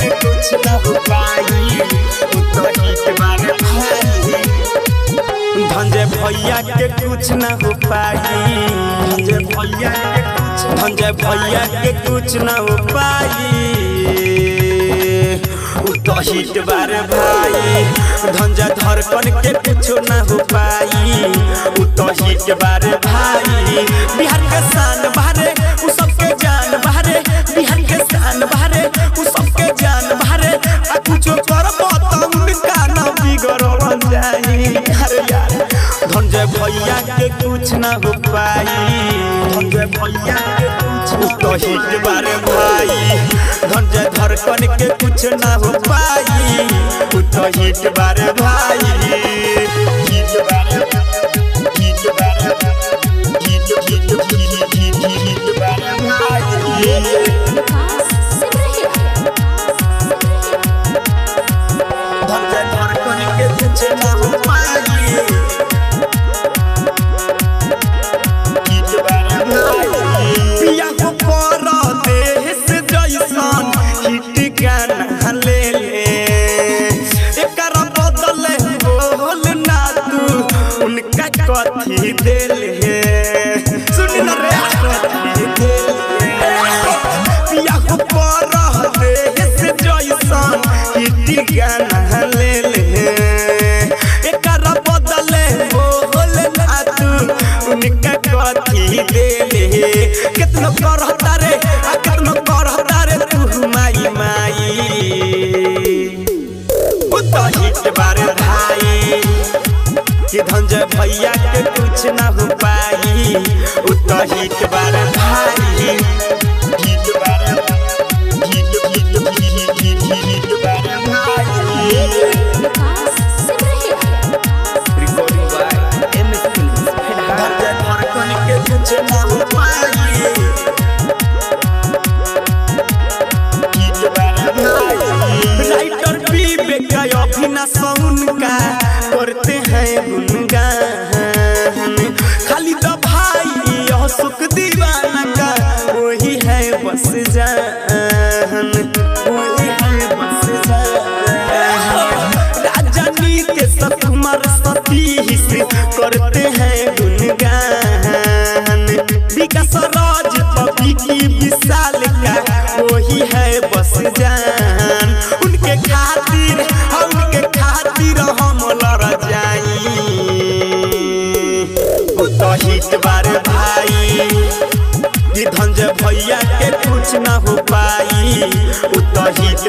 के कुछ ना हो पाई तो हिट बारे भाई धंजे भैया के कुछ ना हो पाई धंजे भैया के कुछ ना हो पाई तो हिट बारे भाई धंजा धड़कन के कुछ ना हो पाई तो हिट बारे भाई बिहार के शान बाहरे उ सबके जान बाहरे बिहार के शान बाहरे उ सबके जान बाहरे आ कुछ करबो त उनका ना बिगड़ल जाई अरे यार धंजे भैया के कुछ ना हो पाई धंजे भैया के कुछ तो हिट बारे भाई धंजे धड़कन के कुछ ना हो पाई तो हिट बारे भाई हिट बारे धंजे धड़कन के कुछ ना हो पाई हिट बारे भाई पिया को पर देश जैसन हिट गाना ले एकरा बदले बोल ना तू उनका कथी दिल है सुन न रे कथी दिल पिया को पर देश जैसन हिट गाना ले एकरा बदले बोल ना तू उनका कथी दिल कितना करता रे कितना करता रे तू माई माई तो हिट बारे भाई कि धंजे भैया के कुछ ना हो पाई तो हिट बारे भाई हिट बारे हिट बारे भाई रिकॉर्डिंग बाय एमएस फिल्म्स धंजे धड़कन के कुछ ना हो पाई हिट बारे भाई राइटर विवेक अभिनाश उनका करते हैं गुनगान खाली तो भाई यह सुख दीवाना का वही है बस जान वही है बस जान राजनी के सतकुमार सतीश करते हैं गुनगान विकास राज पपी की विशाल का वही है बस जान उनके खातिर हम लड़ जाई तो हिट बारे भाई कि धंजे भैया के कुछ ना हो पाई तो हिट